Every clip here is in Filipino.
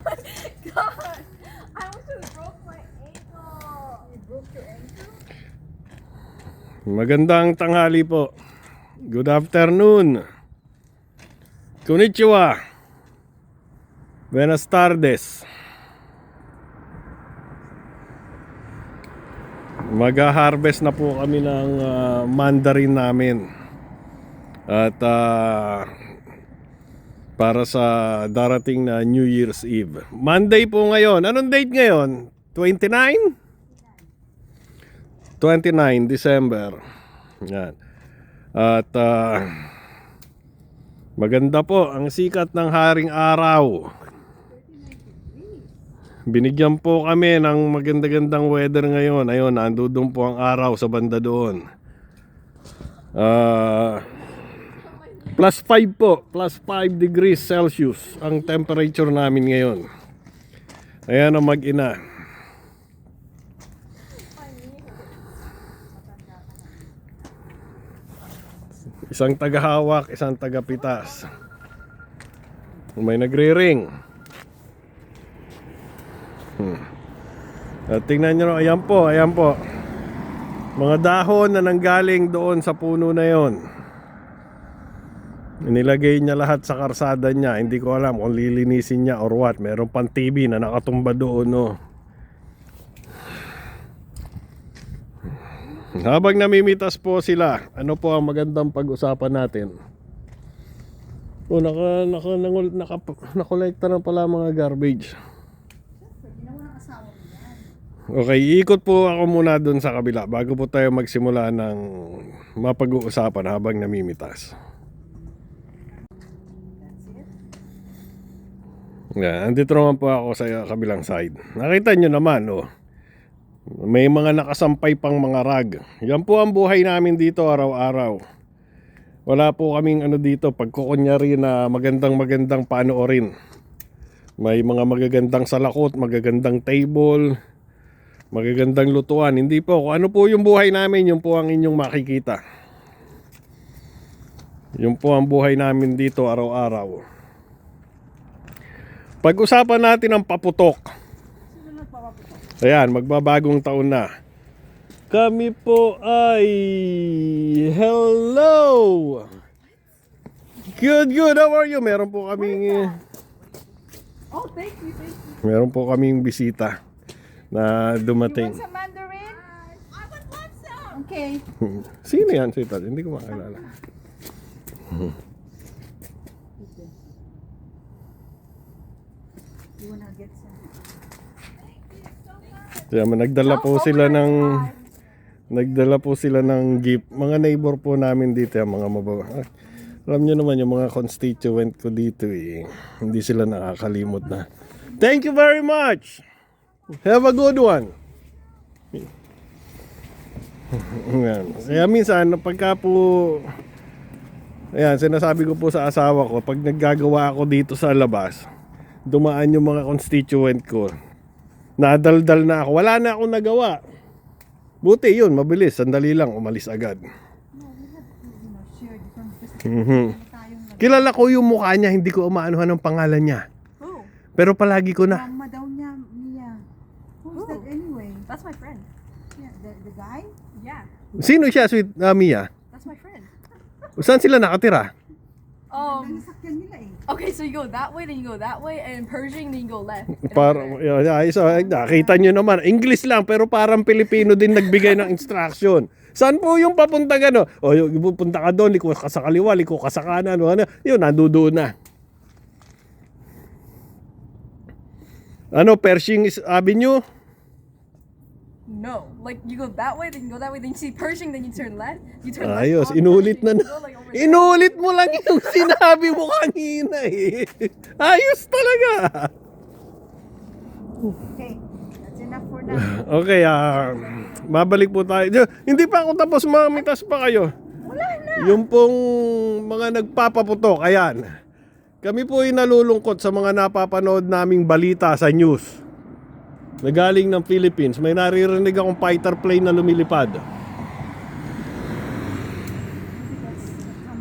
God, I almost broke my ankle. You broke your ankle? Magandang tanghali po. Good afternoon. Konnichiwa. Buenas tardes. Mag-harvest na po kami ng mandarin namin. At para sa darating na New Year's Eve. Monday po ngayon. Anong date ngayon? 29? 29 December. Yan. At maganda po ang sikat ng haring araw. Binigyan po kami ng maganda-gandang weather ngayon. Ayun, nandudong po ang araw sa banda doon. Plus 5 po, plus 5 degrees Celsius ang temperature namin ngayon. Ayan ang mag-ina. Isang tagahawak, isang tagapitas. May nagre-ring. At tingnan nyo, ayan po. Mga dahon na nanggaling doon sa puno na yon. Inilagay niya lahat sa karsada niya. Hindi ko alam kung lilinisin niya or what. Meron pang TV na nakatumba doon, no. Habang namimitas po sila, ano po ang magandang pag-usapan natin? Oh, nakolekta na pala mga garbage. Okay, iikot po ako muna doon sa kabila bago po tayo magsimula ng mapag-uusapan habang namimitas. Yan, andito naman po ako sa kabilang side. Nakita nyo naman, oh. May mga nakasampay pang mga rag. Yan po ang buhay namin dito araw-araw. Wala po kaming dito, pagkukunyari na magandang panoorin. May mga magagandang salakot, magagandang table, magagandang lutuan. Hindi po, kung ano po yung buhay namin, yun po ang inyong makikita. Yun po ang buhay namin dito araw-araw. Pag-usapan natin ang paputok. Ayan, magbabagong taon na. Kami po ay hello. Good. How are you? Meron po kaming Oh, thank you. meron po kaming bisita na dumating. You want some mandarin? I would love some. Okay. Sino yan? Hindi ko makilala. You wanna get some? Kaya nagdala po sila ng gift. Mga neighbor po namin dito, mga mababa. Alam niyo naman yung mga constituent ko dito eh. Hindi sila nakakalimot na. Thank you very much. Have a good one. Ayan. Kaya minsan pagka po, ayan, sinasabi ko po sa asawa ko, pag naggagawa ako dito sa labas, dumaan yung mga constituent ko, nadaldal na ako, wala na akong nagawa. Buti yun, mabilis, sandali lang, umalis agad. Kilala ko yung mukha niya, hindi ko umaanuhan ng pangalan niya. Who? Pero palagi ko na. Mama daw niya, Mia. Who's that anyway? That's my friend. Yeah, the guy? Yeah, Sino siya, sweet Mia? that's my friend. Saan sila nakatira? Ang sakyan nila eh. Okay, so you go that way, then you go that way, and in Pershing, then you go left. Para, nakita nyo naman, English lang pero parang Pilipino din nagbigay ng instruction. Saan po yung papunta gano? O yung pupunta ka doon, liko ka sa kaliwa, liko ka sa kanan, yun, nandoon na. Pershing Avenue? No, like you go that way, then you go that way, then you see Pershing, then you turn left. You turn left. Ayos, on inulit Pershing, na. you go, like, over there. Inulit mo lang yung sinabi mo kanina eh. Ayos talaga. Okay, that's enough for now. Okay, mabalik po tayo. Hindi pa ako tapos, mamitas pa kayo. Wala na. Yung pong mga nagpapaputok, ayan. Kami po ay nalulungkot sa mga napapanood naming balita sa news na galing ng Philippines. May naririnig akong fighter plane na lumilipad.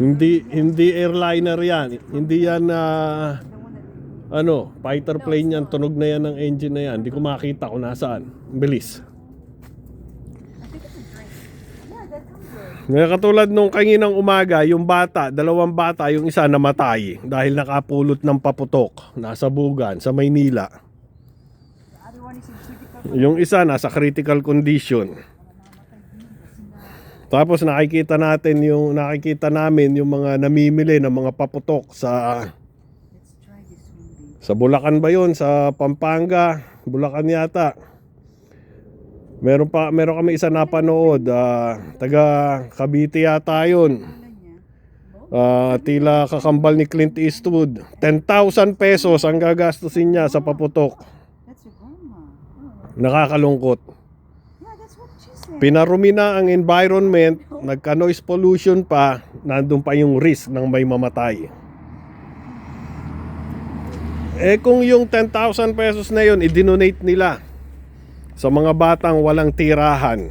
Hindi airliner yan. Hindi yan fighter plane yan, tunog na yan ng engine na yan. Hindi ko makita kung nasaan. Ang bilis. Ngayon, katulad nung kanginang umaga, yung bata, 2 bata, yung isa namatay dahil nakapulot ng paputok. Nasa Bugan, sa Maynila. Yung isa nasa critical condition. Tapos nakikita namin yung mga namimili ng mga paputok sa Bulacan ba yun? Sa Pampanga, Bulacan yata. Meron kami isa napanood, taga Cavite yata yun. Tila kakambal ni Clint Eastwood. 10,000 pesos ang gagastusin niya sa paputok. That's your grandma. Nakakalungkot. Yeah, that's what she said. Pinarumi na ang environment, nagka-noise pollution pa, nandun pa yung risk ng may mamatay. Kung yung 10,000 pesos na yun, i-donate nila sa mga batang walang tirahan,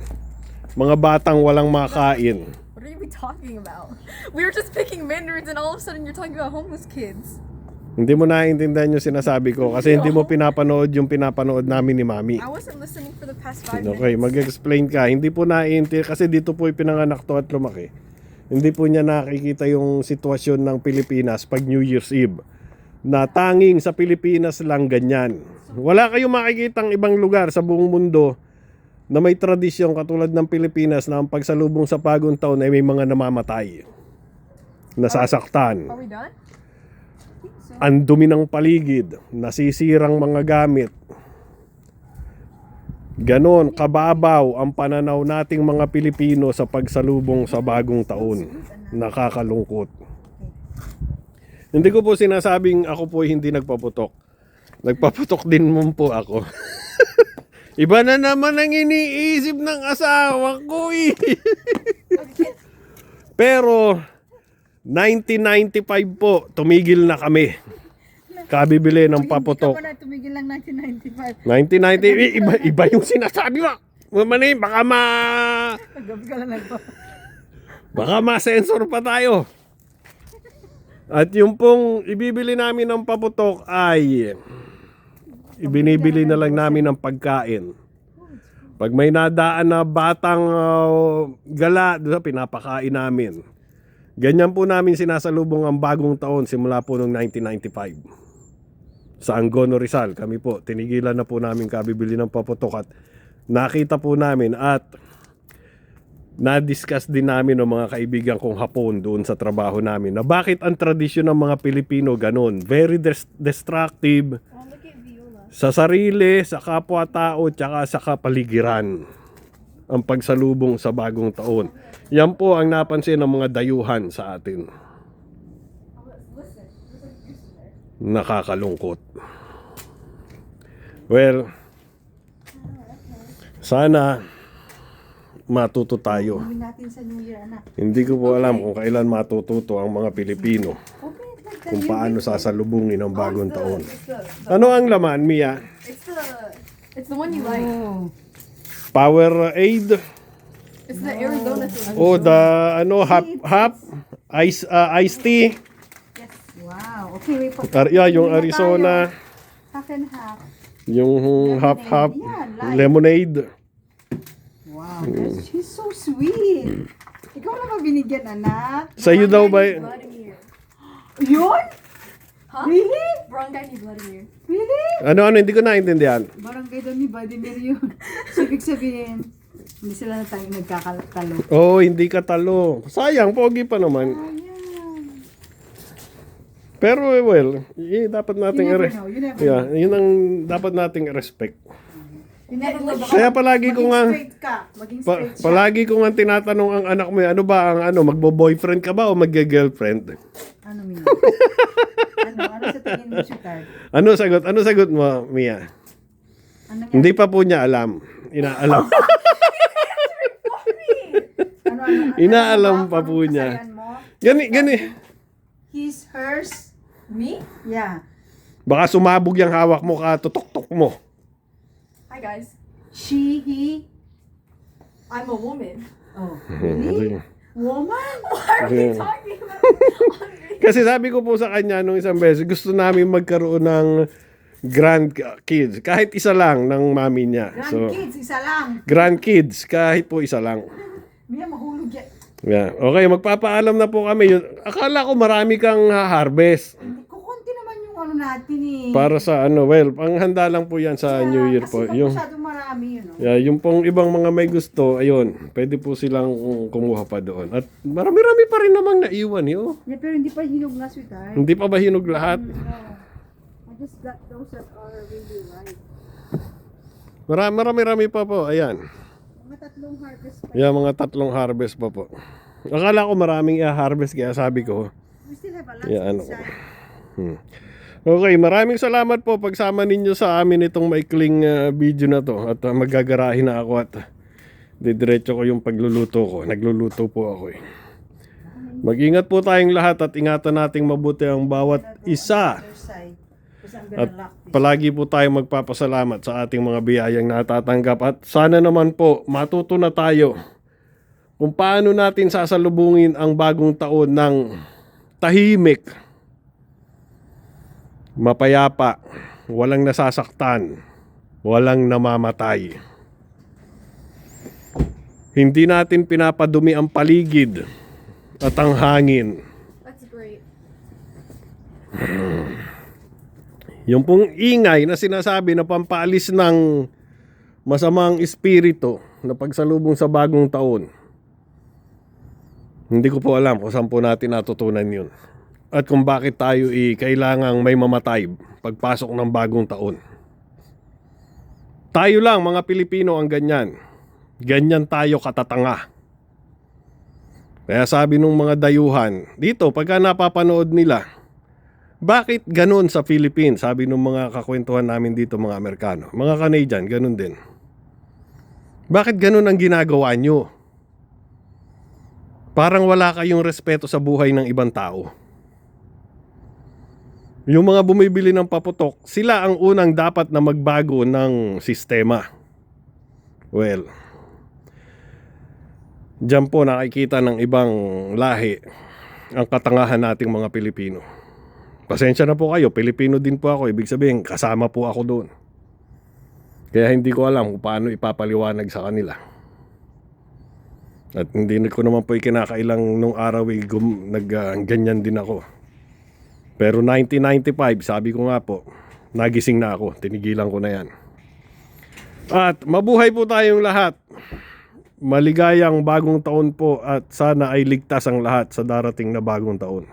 mga batang walang makain. What are you talking about? We were just picking mandarins and all of a sudden you're talking about homeless kids. Hindi mo naiintindihan yung sinasabi ko kasi hindi mo pinapanood yung pinapanood namin ni Mami. I wasn't listening for the past 5 minutes. Okay, mag-explain ka. Hindi po naiintindihan kasi dito po pinanganak to at lumaki. Hindi po niya nakikita yung sitwasyon ng Pilipinas pag New Year's Eve. Na tanging sa Pilipinas lang ganyan. Wala kayong makikitang ibang lugar sa buong mundo na may tradisyon katulad ng Pilipinas na ang pagsalubong sa bagong taon ay may mga namamatay, nasasaktan, Are we done? ang dumi ng paligid, nasisirang mga gamit. Ganon kababaw ang pananaw nating mga Pilipino sa pagsalubong sa bagong taon. Nakakalungkot. Hindi ko po sinasabing ako po hindi nagpaputok. Nagpaputok din mo po ako. Iba na naman ang iniisip ng asawa ko eh. Pero 1995 po, tumigil na kami. Kabibili ng paputok. Hindi ka pa na tumigil lang 1995. 1990, iba yung sinasabi mo. Mamani, baka Gabi ka lang nagpa. baka ma-sensor pa tayo. At yung pong ibibili namin ng paputok ay ibinibili na lang namin ng pagkain. Pag may nadaan na batang gala, pinapakain namin. Ganyan po namin sinasalubong ang bagong taon simula po noong 1995. Sa Angono Rizal, kami po, tinigilan na po namin kabibili ng paputok at nakita po namin at na-discuss din namin ng mga kaibigan kong Hapon doon sa trabaho namin na bakit ang tradisyon ng mga Pilipino ganun, very destructive Oh, look at Viola. sa sarili, sa kapwa-tao, tsaka sa kapaligiran ang pagsalubong sa bagong taon. Yan po ang napansin ng mga dayuhan sa atin. Nakakalungkot. Well, sana matuto tayo. Gawin natin sa New Year, anak. Hindi ko po alam kung kailan matututo ang mga Pilipino Okay, like that. kung paano sasalubungin ang bagong taon. It's the Ano ang laman, Mia? it's the one you like. Oh. Powerade It's the Arizona thing. o the hop iced tea? Yes. Wow. Okay, wait po. Yung Arizona, Half and half. yung hop Yeah, light. lemonade. Wow, she's so sweet. Ikaw na ba binigyan, anak? Sa'yo daw ba? Vladimir. Yun? Huh? Really? Barangay ni Vladimir. Really? Ano, hindi ko naintindihan. Barangay daw ni Vladimir yun. So, ibig sabihin, hindi sila na tayo nagkakatalo. Oh, hindi ka talo. Sayang, pogi pa naman. Ayan. Pero well, dapat nating You never know, you never yeah, yun ang dapat nating respect. You never know. Baka Kaya palagi ko maging nga straight ka. Maging straight siya. palagi ko nga tinatanong ang anak mo, ano ba ang magbo-boyfriend ka ba o magge-girlfriend? Ano, Mia? ano sa tingin mo, Shukar? Ano sagot mo, Mia? Ano nga? Hindi pa po niya alam. Inaalam. Inaalam pa po niya. Kasayan mo? Gani. His, hers. Me? Yeah. Baka sumabog yung hawak mo ka, tutok-tok mo. Hi guys. She, he. I'm a woman. Oh, really? Woman? Why are we Yeah. talking about on video? Kasi sabi ko po sa kanya nung isang beses, gusto namin magkaroon ng grandkids. Kahit isa lang ng mami niya. So, Grandkids, isa lang. grandkids, kahit po isa lang. Mia, mahulog yan. Yeah. Okay, magpapaalam na po kami. Akala ko marami kang harvest. Kukunti naman yung ano natin eh. Para sa ano, well, panghanda lang po yan sa New Year po. Kasi pag Yung, masyadong marami yun. yeah, yung pong ibang mga may gusto, ayun, pwede po silang kumuha pa doon. At marami-rami pa rin namang naiwan. Yo. Yeah, pero hindi pa hinog na, sweetheart. Hindi pa ba hinog lahat? No. I just got those that are really ripe. Marami-rami pa po. Ayan. Mga 3 harvest pa. Yan, mga 3 harvest pa po. Akala ko maraming i-harvest kaya sabi ko. We still have a lot Yeah, ano. inside. Okay, maraming salamat po pagsama ninyo sa amin itong maikling video na to. At magagarahin na ako at didiretso ko yung pagluluto ko. Nagluluto po ako eh. Mag-ingat po tayong lahat at ingatan nating mabuti ang bawat isa. Other side. Because I'm At gonna lock this. palagi po tayong magpapasalamat sa ating mga biyayang natatanggap. At sana naman po matuto na tayo kung paano natin sasalubungin ang bagong taon ng tahimik, mapayapa, walang nasasaktan, walang namamatay. Hindi natin pinapadumi ang paligid at ang hangin. That's great. Yung pong ingay na sinasabi na pampaalis ng masamang espiritu na pagsalubong sa bagong taon. Hindi ko po alam kung saan po natin natutunan yun. At kung bakit tayo kailangang may mamatay pagpasok ng bagong taon. Tayo lang mga Pilipino ang ganyan. Ganyan tayo katatanga. Kaya sabi nung mga dayuhan, dito pagka napapanood nila, bakit ganun sa Philippines? Sabi nung mga kakwentuhan namin dito mga Amerikano. Mga Canadian, ganun din. Bakit ganun ang ginagawa nyo? Parang wala kayong respeto sa buhay ng ibang tao. Yung mga bumibili ng paputok, sila ang unang dapat na magbago ng sistema. Well, diyan po nakikita ng ibang lahi ang katangahan nating mga Pilipino. Pasensya na po kayo, Pilipino din po ako. Ibig sabihin, kasama po ako doon. Kaya hindi ko alam kung paano ipapaliwanag sa kanila. At hindi ko naman po ikinakailang nung araw ganyan din ako. Pero 1995, sabi ko nga po, nagising na ako. Tinigilan ko na yan. At mabuhay po tayong lahat. Maligayang bagong taon po at sana ay ligtas ang lahat sa darating na bagong taon.